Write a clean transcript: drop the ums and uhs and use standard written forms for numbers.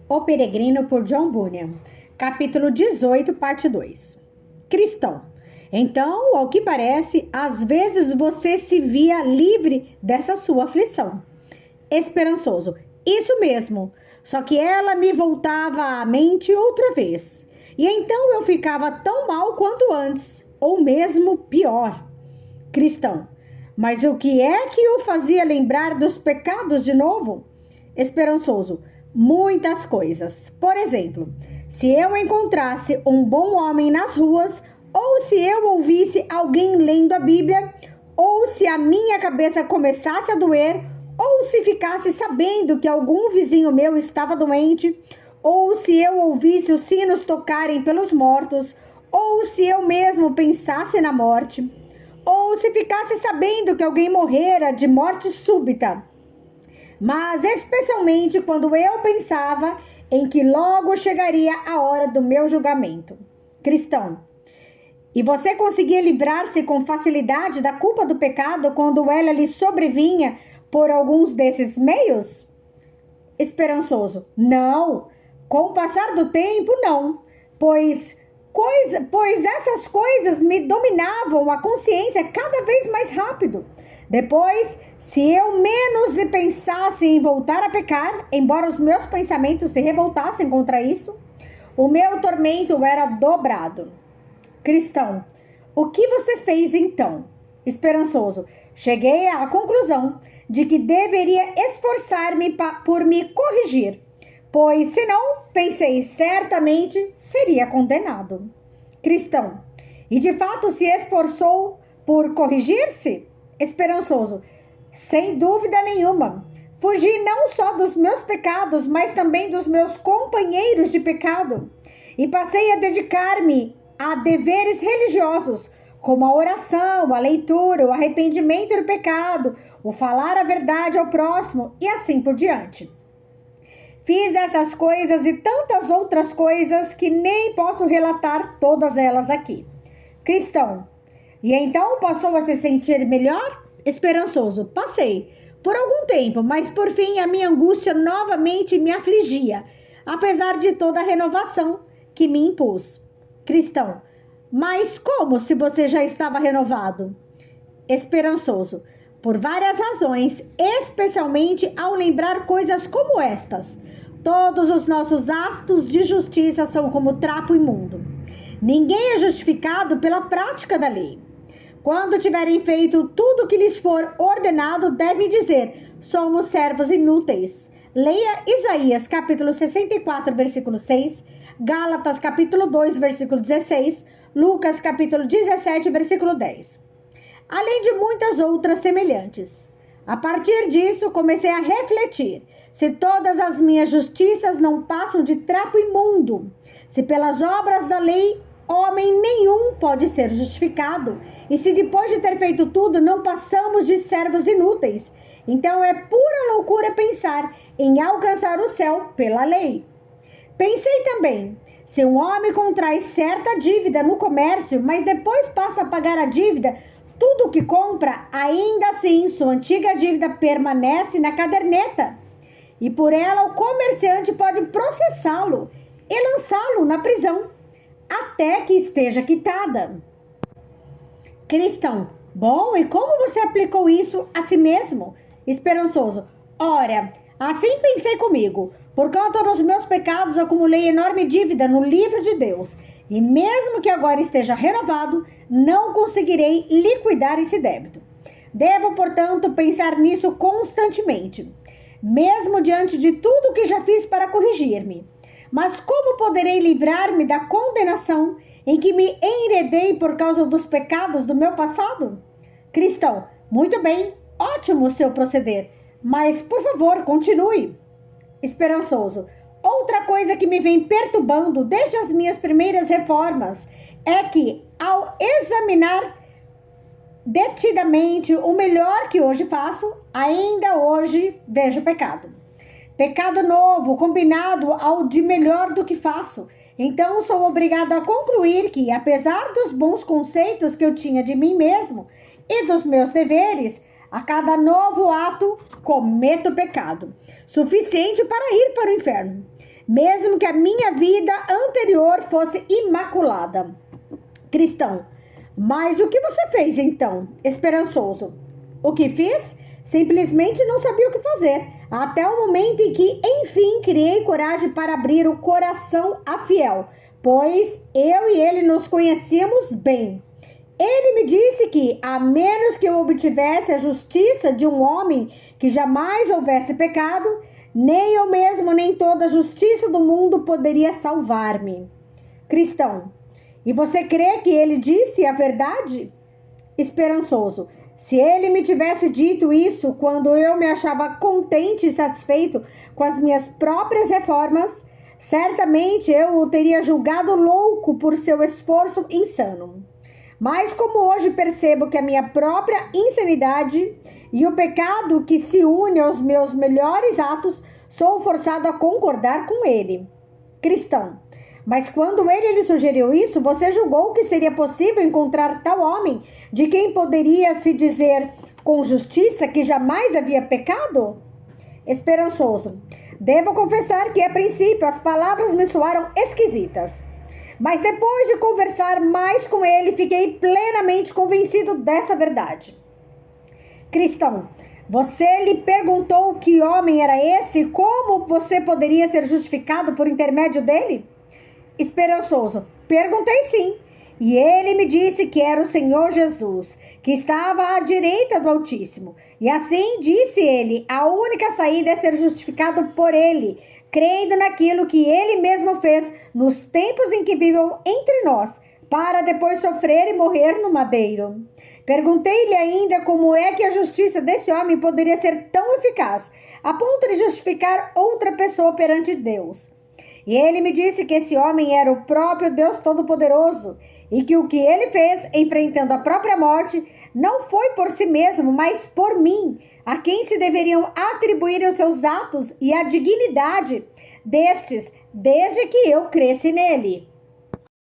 O Peregrino, por John Bunyan. Capítulo 18, parte 2. Cristão. Então, ao que parece, às vezes você se via livre dessa sua aflição. Esperançoso. Isso mesmo. Só que ela me voltava à mente outra vez. E então eu ficava tão mal quanto antes, ou mesmo pior. Cristão. Mas o que é que o fazia lembrar dos pecados de novo? Esperançoso. Muitas coisas. Por exemplo, se eu encontrasse um bom homem nas ruas, ou se eu ouvisse alguém lendo a Bíblia, ou se a minha cabeça começasse a doer, ou se ficasse sabendo que algum vizinho meu estava doente, ou se eu ouvisse os sinos tocarem pelos mortos, ou se eu mesmo pensasse na morte, ou se ficasse sabendo que alguém morrera de morte súbita. Mas especialmente quando eu pensava em que logo chegaria a hora do meu julgamento. Cristão. E você conseguia livrar-se com facilidade da culpa do pecado quando ela lhe sobrevinha por alguns desses meios? Esperançoso. Não. Com o passar do tempo, não. Pois essas coisas me dominavam a consciência cada vez mais rápido. Depois, se eu menos pensasse em voltar a pecar, embora os meus pensamentos se revoltassem contra isso, o meu tormento era dobrado. Cristão, o que você fez então? Esperançoso, cheguei à conclusão de que deveria esforçar-me por me corrigir, pois senão, pensei, certamente seria condenado. Cristão, e de fato se esforçou por corrigir-se? Esperançoso, sem dúvida nenhuma. Fugi não só dos meus pecados, mas também dos meus companheiros de pecado. E passei a dedicar-me a deveres religiosos, como a oração, a leitura, o arrependimento do pecado, o falar a verdade ao próximo e assim por diante. Fiz essas coisas e tantas outras coisas que nem posso relatar todas elas aqui. Cristão. E então passou a se sentir melhor? Esperançoso. Passei. Por algum tempo, mas por fim a minha angústia novamente me afligia, apesar de toda a renovação que me impus. Cristão. Mas como se você já estava renovado? Esperançoso. Por várias razões, especialmente ao lembrar coisas como estas. Todos os nossos atos de justiça são como trapo imundo. Ninguém é justificado pela prática da lei. Quando tiverem feito tudo o que lhes for ordenado, devem dizer, somos servos inúteis. Leia Isaías capítulo 64, versículo 6, Gálatas capítulo 2, versículo 16, Lucas capítulo 17, versículo 10. Além de muitas outras semelhantes. A partir disso, comecei a refletir. Se todas as minhas justiças não passam de trapo imundo, se pelas obras da lei homem nenhum pode ser justificado, e se depois de ter feito tudo não passamos de servos inúteis, então é pura loucura pensar em alcançar o céu pela lei. Pensei também, se um homem contrai certa dívida no comércio, mas depois passa a pagar a dívida, tudo o que compra, ainda assim sua antiga dívida permanece na caderneta, e por ela o comerciante pode processá-lo e lançá-lo na prisão, até que esteja quitada. Cristão, bom, e como você aplicou isso a si mesmo? Esperançoso, ora, assim pensei comigo, por conta dos meus pecados acumulei enorme dívida no livro de Deus, e mesmo que agora esteja renovado, não conseguirei liquidar esse débito. Devo, portanto, pensar nisso constantemente, mesmo diante de tudo que já fiz para corrigir-me. Mas como poderei livrar-me da condenação em que me enredei por causa dos pecados do meu passado? Cristão, muito bem, ótimo o seu proceder, mas por favor, continue. Esperançoso, outra coisa que me vem perturbando desde as minhas primeiras reformas é que, ao examinar detidamente o melhor que hoje faço, ainda hoje vejo pecado. Pecado novo, combinado ao de melhor do que faço. Então sou obrigado a concluir que, apesar dos bons conceitos que eu tinha de mim mesmo e dos meus deveres, a cada novo ato cometo pecado, suficiente para ir para o inferno. mesmo que a minha vida anterior fosse imaculada. Cristão: mas o que você fez então? Esperançoso: o que fiz? Simplesmente não sabia o que fazer, até o momento em que, enfim, criei coragem para abrir o coração a Fiel, pois eu e ele nos conhecíamos bem. Ele me disse que, a menos que eu obtivesse a justiça de um homem que jamais houvesse pecado, nem eu mesmo, nem toda a justiça do mundo poderia salvar-me. Cristão: e você crê que ele disse a verdade? Esperançoso: se ele me tivesse dito isso quando eu me achava contente e satisfeito com as minhas próprias reformas, certamente eu o teria julgado louco por seu esforço insano. Mas como hoje percebo que a minha própria insanidade e o pecado que se une aos meus melhores atos, sou forçado a concordar com ele. Cristão: mas quando ele lhe sugeriu isso, você julgou que seria possível encontrar tal homem de quem poderia se dizer com justiça que jamais havia pecado? Esperançoso: devo confessar que a princípio as palavras me soaram esquisitas. Mas depois de conversar mais com ele, fiquei plenamente convencido dessa verdade. Cristão: você lhe perguntou que homem era esse e como você poderia ser justificado por intermédio dele? Esperançoso: perguntei sim. E ele me disse que era o Senhor Jesus, que estava à direita do Altíssimo. E assim disse ele: a única saída é ser justificado por ele, crendo naquilo que ele mesmo fez nos tempos em que viveu entre nós, para depois sofrer e morrer no madeiro. Perguntei-lhe ainda como é que a justiça desse homem poderia ser tão eficaz, a ponto de justificar outra pessoa perante Deus. E ele me disse que esse homem era o próprio Deus Todo-Poderoso e que o que ele fez, enfrentando a própria morte, não foi por si mesmo, mas por mim, a quem se deveriam atribuir os seus atos e a dignidade destes, desde que eu cresci nele.